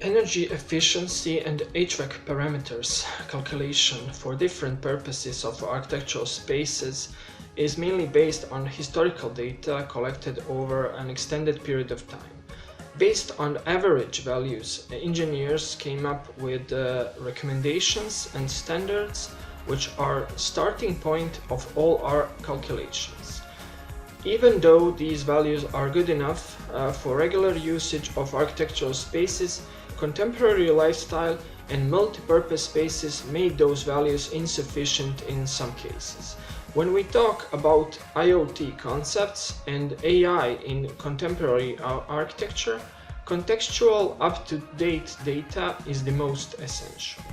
Energy efficiency and HVAC parameters calculation for different purposes of architectural spaces is mainly based on historical data collected over an extended period of time. Based on average values, engineers came up with recommendations and standards which are starting point of all our calculations. Even though these values are good enough for regular usage of architectural spaces, contemporary lifestyle and multi-purpose spaces made those values insufficient in some cases. When we talk about IoT concepts and AI in contemporary architecture, contextual up-to-date data is the most essential.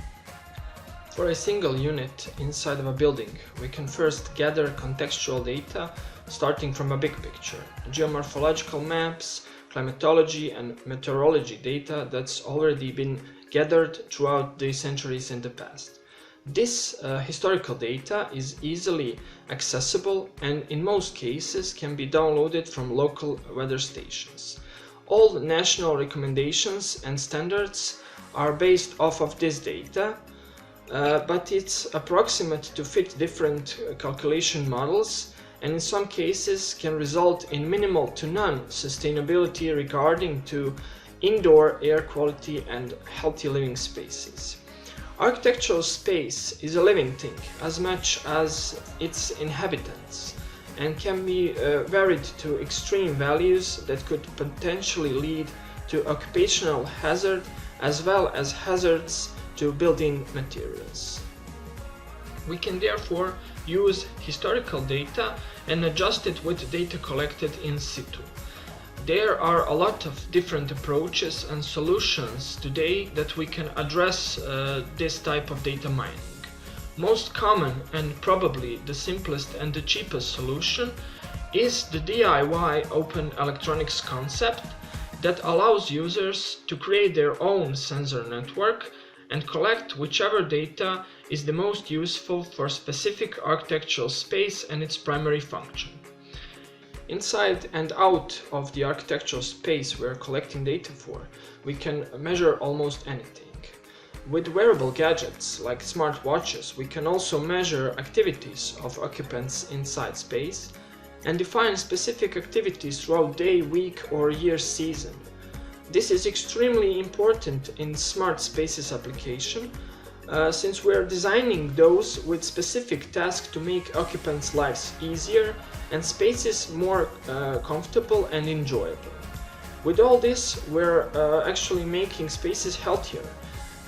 For a single unit inside of a building, we can first gather contextual data starting from a big picture, geomorphological maps, climatology and meteorology data that's already been gathered throughout the centuries in the past. This historical data is easily accessible and in most cases can be downloaded from local weather stations. All national recommendations and standards are based off of this data, but it's approximate to fit different calculation models and in some cases can result in minimal to none sustainability regarding to indoor air quality and healthy living spaces. Architectural space is a living thing as much as its inhabitants and can be varied to extreme values that could potentially lead to occupational hazard as well as hazards to building materials. We can therefore use historical data and adjust it with data collected in situ. There are a lot of different approaches and solutions today that we can address this type of data mining. Most common and probably the simplest and the cheapest solution is the DIY open electronics concept that allows users to create their own sensor network and collect whichever data is the most useful for specific architectural space and its primary function. Inside and out of the architectural space we are collecting data for, we can measure almost anything. With wearable gadgets like smartwatches, we can also measure activities of occupants inside space and define specific activities throughout day, week or year season. This is extremely important in smart spaces application since we are designing those with specific tasks to make occupants' lives easier and spaces more comfortable and enjoyable. With all this, we're actually making spaces healthier,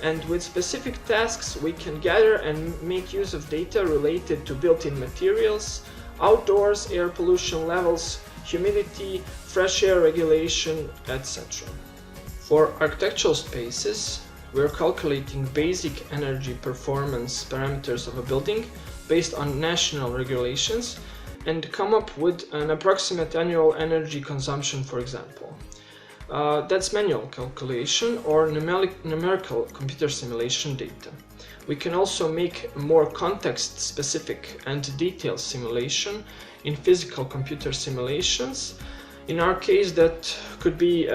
and with specific tasks we can gather and make use of data related to built-in materials, outdoors air pollution levels, humidity, fresh air regulation, etc. For architectural spaces, we're calculating basic energy performance parameters of a building based on national regulations and come up with an approximate annual energy consumption, for example. That's manual calculation or numerical computer simulation data. We can also make more context-specific and detailed simulation in physical computer simulations. In our case, that could be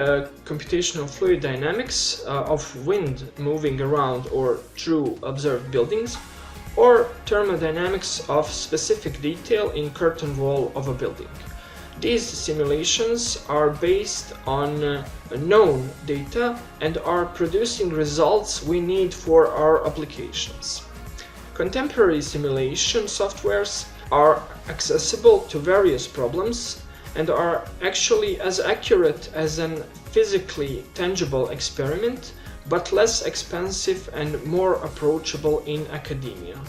computational fluid dynamics of wind moving around or through observed buildings, or thermodynamics of specific detail in curtain wall of a building. These simulations are based on known data and are producing results we need for our applications. Contemporary simulation softwares are accessible to various problems and are actually as accurate as a physically tangible experiment, but less expensive and more approachable in academia.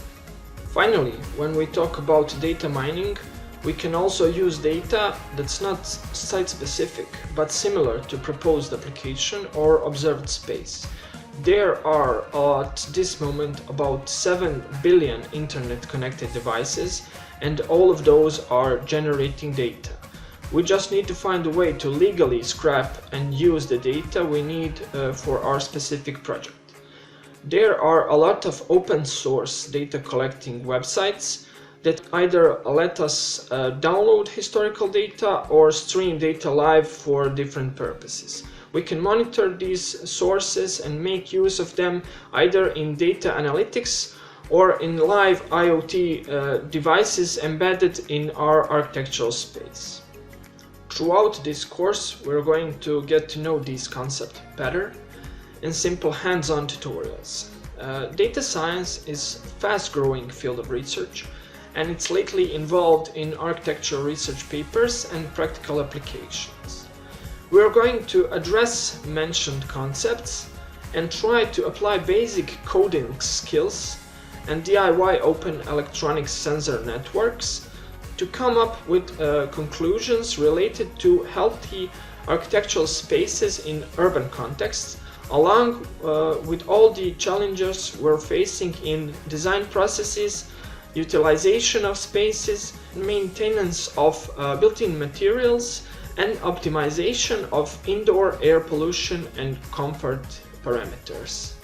Finally, when we talk about data mining, we can also use data that's not site-specific, but similar to proposed application or observed space. There are at this moment about 7 billion internet-connected devices, and all of those are generating data. We just need to find a way to legally scrap and use the data we need for our specific project. There are a lot of open source data collecting websites that either let us download historical data or stream data live for different purposes. We can monitor these sources and make use of them either in data analytics or in live IoT devices embedded in our architectural space. Throughout this course, we're going to get to know these concepts better in simple hands-on tutorials. Data science is a fast-growing field of research, and it's lately involved in architectural research papers and practical applications. We're going to address mentioned concepts and try to apply basic coding skills and DIY open electronic sensor networks to come up with conclusions related to healthy architectural spaces in urban contexts, along with all the challenges we're facing in design processes, utilization of spaces, maintenance of built-in materials, and optimization of indoor air pollution and comfort parameters.